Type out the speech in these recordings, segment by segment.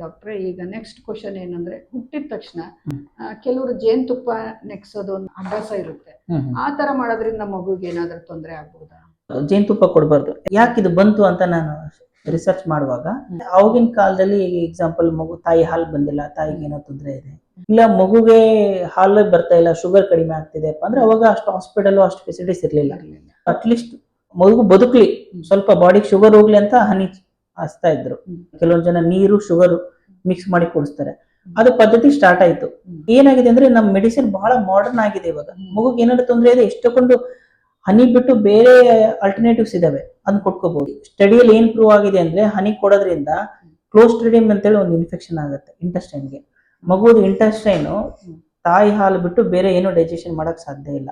ಡಾಕ್ಟ್ರೆ, ಈಗ next question ಏನಂದ್ರೆ, ಹುಟ್ಟಿದ ತಕ್ಷಣ ಕೆಲವರು ಜೇನುತುಪ್ಪ ನೆಕ್ಸೋದು ಒಂದು ಅಭ್ಯಾಸ ಇರುತ್ತೆ. ಆ ತರ ಮಾಡೋದ್ರಿಂದ ಮಗುಗೆ ಏನಾದ್ರೂ ತೊಂದರೆ ಆಗ್ಬಹುದಾ? ಜೇನುತುಪ್ಪ ಕೊಡಬಾರ್ದು. ಯಾಕೆ ಇದು ಬಂತು ಅಂತ ನಾನು ರಿಸರ್ಚ್ ಮಾಡುವಾಗ, ಅವಾಗಿನ ಕಾಲದಲ್ಲಿ ಎಕ್ಸಾಂಪಲ್ ಮಗು ತಾಯಿ ಹಾಲು ಬಂದಿಲ್ಲ, ತಾಯಿಗೆ ಏನೋ ತೊಂದರೆ ಇದೆ, ಇಲ್ಲ ಮಗುಗೆ ಹಾಲು ಬರ್ತಾ ಇಲ್ಲ, ಶುಗರ್ ಕಡಿಮೆ ಆಗ್ತಿದೆ ಅಂದ್ರೆ ಅವಾಗ ಅಷ್ಟು ಹಾಸ್ಪಿಟಲ್ ಅಷ್ಟು ಫೆಸಿಲಿಟೀಸ್ ಇರ್ಲಿಲ್ಲ. ಅಟ್ಲೀಸ್ಟ್ ಮಗು ಬದುಕ್ಲಿ, ಸ್ವಲ್ಪ ಬಾಡಿಗೆ ಶುಗರ್ ಹೋಗ್ಲಿ ಅಂತ ಹನಿ ಹಚ್ತಾ ಇದ್ರು. ಕೆಲವೊಂದು ಜನ ನೀರು ಶುಗರ್ ಮಿಕ್ಸ್ ಮಾಡಿ ಕೊಡಿಸ್ತಾರೆ. ಅದು ಪದ್ಧತಿ ಸ್ಟಾರ್ಟ್ ಆಯ್ತು. ಏನಾಗಿದೆ ಅಂದ್ರೆ ನಮ್ಮ ಮೆಡಿಸಿನ್ ಬಹಳ ಮಾಡರ್ನ್ ಆಗಿದೆ. ಇವಾಗ ಮಗುಗೆ ಏನಾದ್ರು ತೊಂದರೆ ಇದೆ, ಎಷ್ಟೊಂದು ಹನಿ ಬಿಟ್ಟು ಬೇರೆ ಆಲ್ಟರ್ನೇಟಿವ್ಸ್ ಇದಾವೆ, ಅದನ್ನ ಕೊಟ್ಕೋಬಹುದು. ಸ್ಟಡಿಯಲ್ಲಿ ಏನ್ ಪ್ರೂವ್ ಆಗಿದೆ ಅಂದ್ರೆ, ಹನಿ ಕೊಡೋದ್ರಿಂದ ಕ್ಲೋಸ್ಟ್ರಿಡಿಯಂ ಅಂತೇಳಿ ಒಂದು ಇನ್ಫೆಕ್ಷನ್ ಆಗುತ್ತೆ ಇಂಟೆಸ್ಟೈನ್ಗೆ. ಮಗುವುದು ಇಂಟೆಸ್ಟೈನ್ ತಾಯಿ ಹಾಲು ಬಿಟ್ಟು ಬೇರೆ ಏನು ಡೈಜೆಷನ್ ಮಾಡಕ್ ಸಾಧ್ಯ ಇಲ್ಲ.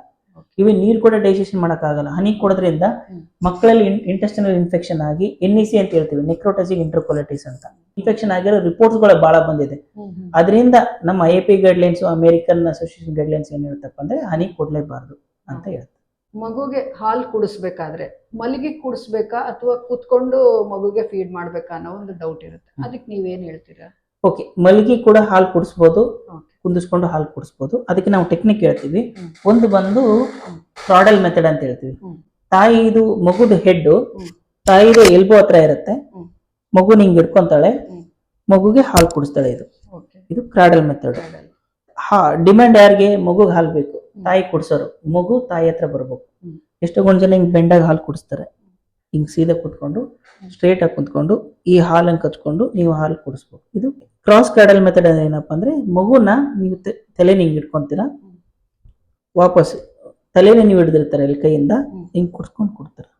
ಇವೆ ನೀರು ಕೂಡ ಡೈಜೆಷನ್ ಮಾಡಕ್ ಆಗಲ್ಲ. ಹನಿ ಕೊಡೋದ್ರಿಂದ ಮಕ್ಕಳಲ್ಲಿ ಇಂಟೆಸ್ಟೈನಲ್ ಇನ್ಫೆಕ್ಷನ್ ಆಗಿ NEC ಅಂತ ಹೇಳ್ತೀವಿ, ನೆಕ್ರೋಟಜಿಕ್ ಇಂಟರ್ಕೊಲೈಟಿಸ್ ಅಂತ ಇನ್ಫೆಕ್ಷನ್ ಆಗಿರೋ ರಿಪೋರ್ಟ್ಸ್ ಗಳು ಬಹಳ ಬಂದಿದೆ. ಅದರಿಂದ ನಮ್ಮ IAP guidelines, American association guidelines ಏನ್ ಹೇಳ್ತಪ್ಪ ಅಂದ್ರೆ, ಹನಿ ಕೊಡ್ಲೇಬಾರ್ದು ಅಂತ ಹೇಳ್ತಾರೆ. ಮಗುಗೆ ಹಾಲು ಕುಡಿಸ್ಬೇಕಾದ್ರೆ ಮಲಗಿ ಕುಡಿಸ್ಬೇಕಾ ಅಥವಾ ಕುತ್ಕೊಂಡು ಮಗುಗೆ ಫೀಡ್ ಮಾಡ್ಬೇಕಾ ಅನ್ನೋ ಒಂದು ಡೌಟ್ ಇರುತ್ತೆ. ಅದಕ್ಕೆ ನೀವೇನ್ ಹೇಳ್ತೀರಾ? ಓಕೆ, ಮಲಗಿ ಕೂಡ ಹಾಲು ಕುಡಿಸ್ಬೋದು, ಕುಂದಿಸ್ಕೊಂಡು ಹಾಲು ಕುಡಿಸ್ಬೋದು. ಅದಕ್ಕೆ ನಾವು ಟೆಕ್ನಿಕ್ ಹೇಳ್ತೀವಿ. ಒಂದು ಬಂದು ಕ್ರಾಡಲ್ ಮೆಥಡ್ ಅಂತ ಹೇಳ್ತೀವಿ. ತಾಯಿದು ಮಗುದು ಹೆಡ್ ತಾಯಿದು ಎಲ್ಬೋ ಹತ್ರ ಇರುತ್ತೆ, ಮಗು ನಿಂಗೆ ಹಿಡ್ಕೊಂತಾಳೆ, ಮಗುಗೆ ಹಾಲು ಕುಡಿಸ್ತಾಳೆ. ಇದು ಕ್ರಾಡಲ್ ಮೆಥಡ್. ಡಿಮ್ಯಾಂಡ್ ಯಾರಿಗೆ? ಮಗುಗೆ ಹಾಲು ಬೇಕು, ತಾಯಿ ಕುಡ್ಸೋರು. ಮಗು ತಾಯಿ ಹತ್ರ ಬರ್ಬೇಕು. ಎಷ್ಟೊಂದು ಜನ ಹಿಂಗ್ ಬೆಂಡಾಗಿ ಹಾಲು ಕುಡಿಸ್ತಾರೆ. ಹಿಂಗ್ ಸೀದಾ ಕುತ್ಕೊಂಡು ಸ್ಟ್ರೇಟ್ ಆಗಿ ಕುತ್ಕೊಂಡು ಈ ಹಾಲನ್ನು ಕಚ್ಕೊಂಡು ನೀವು ಹಾಲು ಕುಡಿಸ್ಬೇಕು. ಇದು ಕ್ರಾಸ್ ಕ್ರಾಡಲ್ ಮೆಥಡ್. ಏನಪ್ಪಾ ಅಂದ್ರೆ, ಮಗುನ ನೀವು ತಲೆನ ಹಿಂಗ್ ಇಟ್ಕೊಂತೀರಾ, ವಾಪಸ್ ತಲೆನ ನೀವು ಹಿಡಿದಿರ್ತಾರೆ ಇಲ್ಲಿ ಕೈಯಿಂದ, ಹಿಂಗ್ ಕುಡ್ಸ್ಕೊಂಡು ಕೊಡ್ತಾರೆ.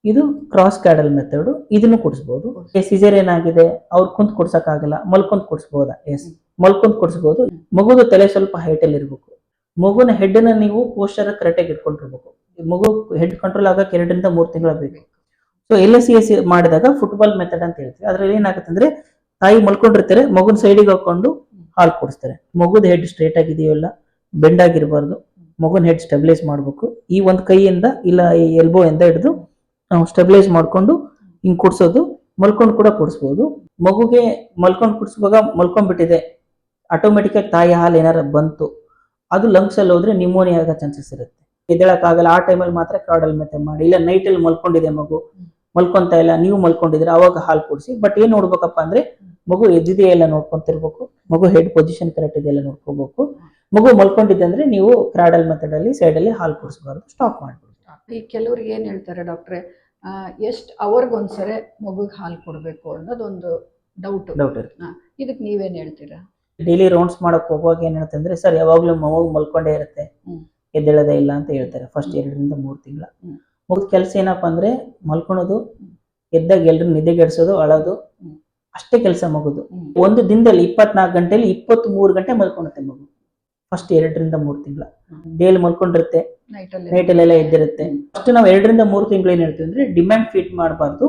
ಇದು ಕ್ರಾಸ್ ಕ್ರಾಡಲ್ ಮೆಥಡ್. ಇದನ್ನು ಕುಡಿಸ್ಬೋದು. ಸಿಸೇರಿಯನ್ ಆಗಿದೆ, ಅವ್ರು ಕುಂತ್ ಕುಡ್ಸಕ್ ಆಗಲ್ಲ, ಮಲ್ಕೊಂಡ್ ಕುಡಿಸ್ಬೋದಾ? ಎಸ್, ಮಲ್ಕೊಂಡ್ ಕುಡಿಸ್ಬೋದು. ಮಗುದು ತಲೆ ಸ್ವಲ್ಪ ಹೈಟ್ ಅಲ್ಲಿ ಇರ್ಬೇಕು. ಮಗುನ ಹೆಡ್ ನ ನೀವು ಪೋಸ್ಟರ್ ಕರೆಕ್ಟ್ ಆಗಿ ಇಟ್ಕೊಂಡಿರ್ಬೇಕು. ಮಗು ಹೆಡ್ ಕಂಟ್ರೋಲ್ ಆಗಕ್ಕೆ 2 ರಿಂದ 3 ತಿಂಗಳ ಬೇಕು. ಸೊ LSCS ಮಾಡಿದಾಗ ಫುಟ್ಬಾಲ್ ಮೆಥಡ್ ಅಂತ ಹೇಳ್ತೀವಿ. ಅದ್ರಲ್ಲಿ ಏನಾಗುತ್ತೆ ಅಂದ್ರೆ, ತಾಯಿ ಮಲ್ಕೊಂಡಿರ್ತಾರೆ, ಮಗುನ ಸೈಡಿಗೆ ಹಾಕೊಂಡು ಹಾಲು ಕೊಡಿಸ್ತಾರೆ. ಮಗುದ ಹೆಡ್ ಸ್ಟ್ರೇಟ್ ಆಗಿದೆಯೋ ಇಲ್ಲ, ಬೆಂಡ್ ಆಗಿರಬಾರ್ದು. ಮಗುನ ಹೆಡ್ ಸ್ಟೆಬಿಲೈಸ್ ಮಾಡ್ಬೇಕು. ಈ ಒಂದ್ ಕೈಯಿಂದ ಇಲ್ಲ ಈ ಎಲ್ಬೋ ಇಂದ ಹಿಡಿದು ನಾವು ಸ್ಟೆಬಿಲೈಸ್ ಮಾಡ್ಕೊಂಡು ಹಿಂಗ್ ಕುಡ್ಸೋದು. ಮಲ್ಕೊಂಡು ಕೂಡ ಕುಡಿಸ್ಬೋದು. ಮಗುಗೆ ಮಲ್ಕೊಂಡು ಕುಡಿಸುವಾಗ ಮಲ್ಕೊಂಡ್ಬಿಟ್ಟಿದೆ, ಆಟೋಮೆಟಿಕ್ ಆಗಿ ತಾಯಿ ಹಾಲು ಏನಾರ ಬಂತು, ಅದು ಲಂಗ್ಸ್ ಅಲ್ಲಿ ಹೋದ್ರೆ ನ್ಯೂಮೋನಿಯಾ ಆಗೋ ಚಾನ್ಸಸ್ ಇರುತ್ತೆ. ಎದ್ದೇಳಕ್ ಆಗಲ್ಲ, ಆ ಟೈಮಲ್ಲಿ ಮಾತ್ರ ಕ್ರಾಡಲ್ ಮೆಥಡ್ ಮಾಡಿ. ಇಲ್ಲ ನೈಟ್ ಅಲ್ಲಿ ಮಲ್ಕೊಂಡಿದೆ ಮಗು, ಮಲ್ಕೊಂತ ಇಲ್ಲ, ನೀವು ಮಲ್ಕೊಂಡಿದ್ರೆ ಅವಾಗ ಹಾಲು ಕುಡಿಸಿ. ಬಟ್ ಏನ್ ನೋಡ್ಬೇಕಪ್ಪ ಅಂದ್ರೆ, ಮಗು ಎದ್ದಿದೆಯಾ ಎಲ್ಲ ನೋಡ್ಕೊಂತಿರ್ಬೇಕು, ಮಗು ಹೆಡ್ ಪೊಸಿಷನ್ ಕರೆಕ್ಟ್ ಇದೆಯಲ್ಲ ನೋಡ್ಕೋಬೇಕು. ಮಗು ಮಲ್ಕೊಂಡಿದೆ ಅಂದ್ರೆ ನೀವು ಕ್ರಾಡಲ್ ಮೆಥಡ್ ಅಲ್ಲಿ ಸೈಡ್ ಅಲ್ಲಿ ಹಾಲು ಕುಡಿಸಬಾರ್ದು, ಸ್ಟಾಪ್ ಮಾಡ್ಬಿಡಿ. ಈ ಕೆಲವ್ರಿಗೆ ಏನ್ ಹೇಳ್ತಾರೆ ಡಾಕ್ಟ್ರೆ, ಎಷ್ಟು ಅವರ್ಗೊಂದ್ಸರಿ ಮಗುಗೆ ಹಾಲು ಕೊಡ್ಬೇಕು ಅನ್ನೋದೊಂದು ಡೌಟ್ ಇರುತ್ತೆ. ಇದಕ್ಕೆ ನೀವೇನ್ ಹೇಳ್ತೀರಾ? ಡೈಲಿ ರೌಂಡ್ಸ್ ಮಾಡಕ್ ಹೋಗುವಾಗ ಏನ್ ಹೇಳ್ತಾರೆ ಅಂದ್ರೆ, ಸರ್ ಯಾವಾಗ್ಲೂ ಮಗು ಮಲ್ಕೊಂಡೇ ಇರುತ್ತೆ, ಎದ್ದೇಳದೇ ಇಲ್ಲ ಅಂತ ಹೇಳ್ತಾರೆ ಫಸ್ಟ್ 2 ರಿಂದ 3 ತಿಂಗಳ. ಮಗು ಕೆಲಸ ಏನಪ್ಪಾ ಅಂದ್ರೆ, ಮಲ್ಕೊಳೋದು, ಎದ್ದಾಗ ಎಲ್ರು ನಿದ್ದೆಗೆಡ್ಸೋದು, ಅಳೋದು, ಅಷ್ಟೇ ಕೆಲಸ ಮಗುದು. ಒಂದು ದಿನದಲ್ಲಿ 24 ಗಂಟೆಯಲ್ಲಿ 23 ಗಂಟೆ ಮಲ್ಕೊಳುತ್ತೆ ಮಗು ಫಸ್ಟ್ 2 ರಿಂದ 3 ತಿಂಗಳ. ಡೇಲಿ ಮಲ್ಕೊಂಡಿರುತ್ತೆ, ನೈಟ್ ಅಲ್ಲೆಲ್ಲ ಎದ್ದಿರುತ್ತೆ. ಫಸ್ಟ್ ನಾವು 2 ರಿಂದ 3 ತಿಂಗಳು ಏನ್ ಹೇಳ್ತೀವಿ ಅಂದ್ರೆ, ಡಿಮ್ಯಾಂಡ್ ಫೀಡ್ ಮಾಡಬಾರ್ದು,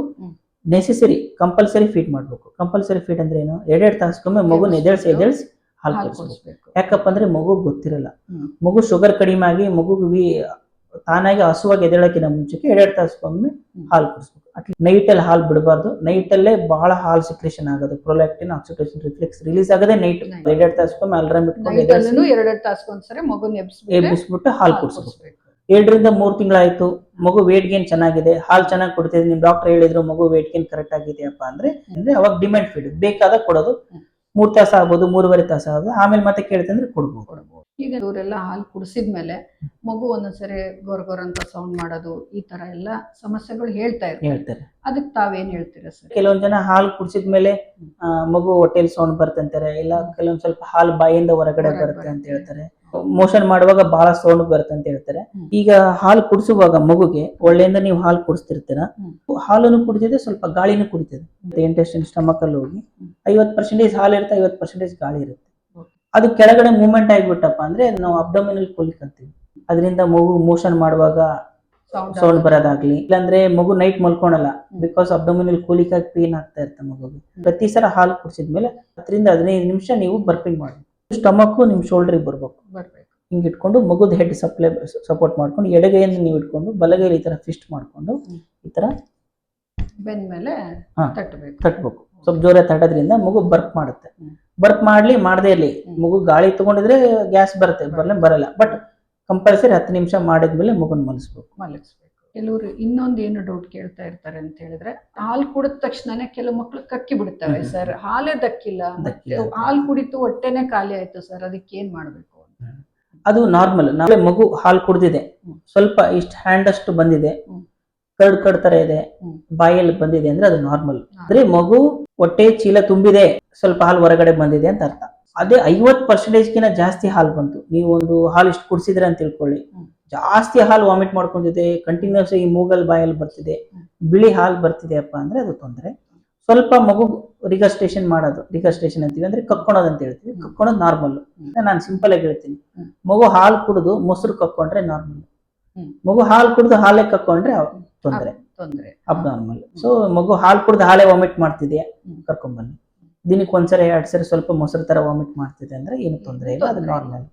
ನೆಸೆಸರಿ ಕಂಪಲ್ಸರಿ ಫೀಡ್ ಮಾಡ್ಬೇಕು. ಕಂಪಲ್ಸರಿ ಫೀಡ್ ಅಂದ್ರೆ ಏನು? 2 ತಾಸಕ್ಕೊಮ್ಮೆ ಮಗುನ ಎದ್ದೇಳ್ಸಿ ಹಾಲು ಕುಡಿಸ್ಬೇಕು. ಯಾಕಪ್ಪ ಅಂದ್ರೆ ಮಗು ಗೊತ್ತಿರಲ್ಲ, ಮಗು ಶುಗರ್ ಕಡಿಮೆ ಆಗಿ ಮಗುಗೆ ತಾನಾಗಿ ಹಸುವಾಗಿ ಎದ್ದೇಳಕ್ಕಿಂತ ಮುಂಚೆಗೆ 2 ತಾಸಕ್ಕೊಮ್ಮೆ ಹಾಲು ಕುಡಿಸ್ಬೇಕು. ನೈಟ್ ಅಲ್ಲಿ ಹಾಲು ಬಿಡಬಾರ್ದು. ನೈಟ್ ಅಲ್ಲೇ ಬಹಳ ಹಾಲು ಸಿಕ್ರೇಷನ್ ಆಗೋದು, ಪ್ರೊಲ್ಯಾಕ್ಟಿನ್, ಆಕ್ಸಿಟೋಸಿನ್ ರಿಫ್ಲೆಕ್ಸ್ ರಿಲೀಸ್ ಆಗದೆ ನೈಟ್. 2 ತಾಸಕ್ಕೊಮ್ಮೆ ಅಲಾರ್ಮ್ ಇಟ್ಕೊಂಡು 2 ತಾಸಕ್ಕೊಂದ್ಸರಿ ಮಗುನ ಎಬ್ಬಿಸ್ಬಿಟ್ಟು ಹಾಲು ಕುಡಿಸ್ಬೇಕು. 2 ರಿಂದ 3 ತಿಂಗಳಾಯ್ತು, ಮಗು ವೇಟ್ ಗೇನ್ ಚೆನ್ನಾಗಿದೆ, ಹಾಲು ಚೆನ್ನಾಗಿ ಕೊಡ್ತಿದೆ, ನಿಮ್ ಡಾಕ್ಟರ್ ಹೇಳಿದ್ರು ಮಗು ವೇಟ್ ಗೇನ್ ಕರೆಕ್ಟ್ ಆಗಿದೆಯಪ್ಪ ಅಂದ್ರೆ ಅವಾಗ ಡಿಮ್ಯಾಂಡ್ ಫೀಡ್ ಬೇಕಾದಾಗ ಕೊಡೋದು. 3 ತಾಸು ಆಗ್ಬೋದು, 3.5 ತಾಸು ಆಗ್ಬೋದು, ಆಮೇಲೆ ಮತ್ತೆ ಕೇಳ್ತಂದ್ರೆ ಕೊಡ್ಬೋದು. ಈಗ ಇವರೆಲ್ಲ ಹಾಲು ಕುಡಿಸಿದ್ಮೇಲೆ ಮಗು ಒಂದೊಂದ್ಸರಿ ಗೊರ್ ಅಂತ ಸೌಂಡ್ ಮಾಡೋದು, ಈ ತರ ಎಲ್ಲ ಸಮಸ್ಯೆಗಳು ಹೇಳ್ತಾರೆ. ಅದಕ್ಕೆ ತಾವೇನ್ ಹೇಳ್ತೀರಾ ಸರ್? ಕೆಲವೊಂದ್ ಜನ ಹಾಲು ಕುಡಿಸಿದ್ಮೇಲೆ ಮಗು ಹೊಟ್ಟೆಲಿ ಸೌಂಡ್ ಬರ್ತಂತಾರೆ, ಇಲ್ಲ ಕೆಲವೊಂದ್ ಸ್ವಲ್ಪ ಹಾಲು ಬಾಯಿಂದ ಹೊರಗಡೆ ಬರುತ್ತೆ ಅಂತ ಹೇಳ್ತಾರೆ. ಮೋಷನ್ ಮಾಡುವಾಗ ಬಹಳ ಸೌಂಡ್ ಬರುತ್ತೆ ಅಂತ ಹೇಳ್ತಾರೆ. ಈಗ ಹಾಲು ಕುಡಿಸುವಾಗ ಮಗುಗೆ ಒಳ್ಳೆಯಿಂದ ನೀವು ಹಾಲು ಕುಡಿಸ್ತಿರ್ತೀರ, ಹಾಲನ್ನು ಕುಡಿತಿದೆ, ಸ್ವಲ್ಪ ಗಾಳಿನೂ ಕುಡಿತಿದೆ. ಇಂಟೆಸ್ಟೈನ್ ಸ್ಟಮಕ್ ಅಲ್ಲಿ ಹೋಗಿ 50% ಹಾಲು ಇರುತ್ತೆ, 50% ಗಾಳಿ ಇರುತ್ತೆ. ಅದು ಕೆಳಗಡೆ ಮೂವ್ಮೆಂಟ್ ಆಗಿಬಿಟ್ಟಪ್ಪ ಅಂದ್ರೆ ನಾವು ಅಬ್ಡಮಿನಲ್ ಕೂಲಿಕ್ ಅಂತೀವಿ. ಅದರಿಂದ ಮಗು ಮೋಷನ್ ಮಾಡುವಾಗ ಸೌಂಡ್ ಬರೋದಾಗ್ಲಿ, ಇಲ್ಲಾಂದ್ರೆ ಮಗು ನೈಟ್ ಮಲ್ಕೊಳಲ್ಲ, ಬಿಕಾಸ್ ಅಬ್ಡಮಿನಲ್ ಕೂಲಿಕ್ ಆಗಿ ಪೇನ್ ಆಗ್ತಾ ಇರುತ್ತೆ ಮಗುಗೆ. ಪ್ರತಿ ಸಲ ಹಾಲು ಕುಡಿಸಿದ್ಮೇಲೆ 10 ರಿಂದ 15 ನಿಮಿಷ ನೀವು ಬರ್ಪಿಂಗ್ ಮಾಡಿ, ಸ್ಟಮಕ್ ನಿಮ್ ಶೋಲ್ಡರ್ಗೆ ಬರ್ಬೇಕು. ಹಿಂಗ್ ಇಟ್ಕೊಂಡು ಮಗುದ್ ಹೆಡ್ ಸಪೋರ್ಟ್ ಮಾಡ್ಕೊಂಡು ಎಡಗೈಯನ್ನು ನೀವು ಇಟ್ಕೊಂಡು ಬಲಗೈಲಿ ಈ ತರ ಫಿಸ್ಟ್ ಮಾಡ್ಕೊಂಡು ಈ ತರ ಬೆನ್ ಮೇಲೆ ತಟ್ಟಬೇಕು. ಸ್ವಲ್ಪ ಜೋರ ತಡೋದ್ರಿಂದ ಮಗು ಬರ್ಕ್ ಮಾಡುತ್ತೆ. ಬರ್ಕ್ ಮಾಡದೇ ಇರ್ಲಿ, ಮಗು ಗಾಳಿ ತಗೊಂಡಿದ್ರೆ ಗ್ಯಾಸ್ ಬರುತ್ತೆ, ಬರಲ್ಲ. ಬಟ್ ಕಂಪಲ್ಸರಿ 10 ನಿಮಿಷ ಮಾಡಿದ್ಮೇಲೆ ಮಗುನ್ ಮಲಗಿಸ್ಬೇಕು. ಕೆಲವರು ಇನ್ನೊಂದು ಏನು ಡೌಟ್ ಕೇಳ್ತಾ ಇರ್ತಾರೆ ಅಂತ ಹೇಳಿದ್ರೆ, ಹಾಲು ಕುಡಿದ ತಕ್ಷಣನೇ ಕೆಲವು ಮಕ್ಳು ಕಕ್ಕಿ ಬಿಡ್ತವೆ ಸರ್, ಹಾಲೇ ದಕ್ಕಿಲ್ಲ, ಹಾಲು ಕುಡಿತು ಹೊಟ್ಟೆನೆ ಖಾಲಿ ಆಯ್ತು ಸರ್, ಅದಕ್ಕೆ ಏನ್ ಮಾಡ್ಬೇಕು? ಅದು ನಾರ್ಮಲ್. ನಾಳೆ ಮಗು ಹಾಲು ಕುಡ್ದಿದೆ, ಸ್ವಲ್ಪ ಇಷ್ಟ ಹ್ಯಾಂಡ್ ಅಷ್ಟು ಬಂದಿದೆ, ಕರ್ಡ್ ತರ ಇದೆ, ಬಾಯಲ್ಲಿ ಬಂದಿದೆ ಅಂದ್ರೆ ಅದು ನಾರ್ಮಲ್. ಅಂದ್ರೆ ಮಗು ಹೊಟ್ಟೆ ಚೀಲ ತುಂಬಿದೆ, ಸ್ವಲ್ಪ ಹಾಲು ಹೊರಗಡೆ ಬಂದಿದೆ ಅಂತ ಅರ್ಥ. ಅದೇ 50% ಜಾಸ್ತಿ ಹಾಲು ಬಂತು, ನೀವು ಒಂದು ಹಾಲು ಇಷ್ಟು ಕುಡಿಸಿದ್ರೆ ಅಂತ ತಿಳ್ಕೊಳ್ಳಿ, ಜಾಸ್ತಿ ಹಾಲು ವಾಮಿಟ್ ಮಾಡ್ಕೊಂಡಿದೆ, ಕಂಟಿನ್ಯೂಸ್ ಈ ಮೂಗಲ್ ಬಾಯಲ್ಲಿ ಬರ್ತಿದೆ, ಬಿಳಿ ಹಾಲು ಬರ್ತಿದೆ ಅಪ್ಪ ಅಂದ್ರೆ ಅದು ತೊಂದರೆ. ಸ್ವಲ್ಪ ಮಗು ರಿಗಸ್ಟೇಷನ್ ಮಾಡೋದು, ರಿಗಸ್ಟೇಷನ್ ಅಂತೀವಿ ಅಂದ್ರೆ ಕಕ್ಕೊಳೋದು ಅಂತ ಹೇಳ್ತೀವಿ, ಕಕ್ಕೊಳೋದು ನಾರ್ಮಲ್. ನಾನು ಸಿಂಪಲ್ ಆಗಿ ಹೇಳ್ತೀನಿ, ಮಗು ಹಾಲು ಕುಡಿದು ಮೊಸರು ಕಕ್ಕೊಂಡ್ರೆ ನಾರ್ಮಲ್, ಮಗು ಹಾಲು ಕುಡಿದು ಹಾಲೇ ಕಕ್ಕೊಂಡ್ರೆ ತೊಂದರೆ, ಅಬ್ನಾರ್ಮಲ್. ಸೊ ಮಗು ಹಾಲು ಕುಡಿದು ಹಾಲೇ ವಾಮಿಟ್ ಮಾಡ್ತಿದೆ, ಕರ್ಕೊಂಡ್ಬನ್ನಿ. ದಿನಕ್ಕೆ 1 ಸರಿ 2 ಸರಿ ಸ್ವಲ್ಪ ಮೊಸರು ತರ ವಾಮಿಟ್ ಮಾಡ್ತಿದೆ ಅಂದ್ರೆ ಏನು ತೊಂದರೆ ಇಲ್ಲ, ಅದು ನಾರ್ಮಲ್.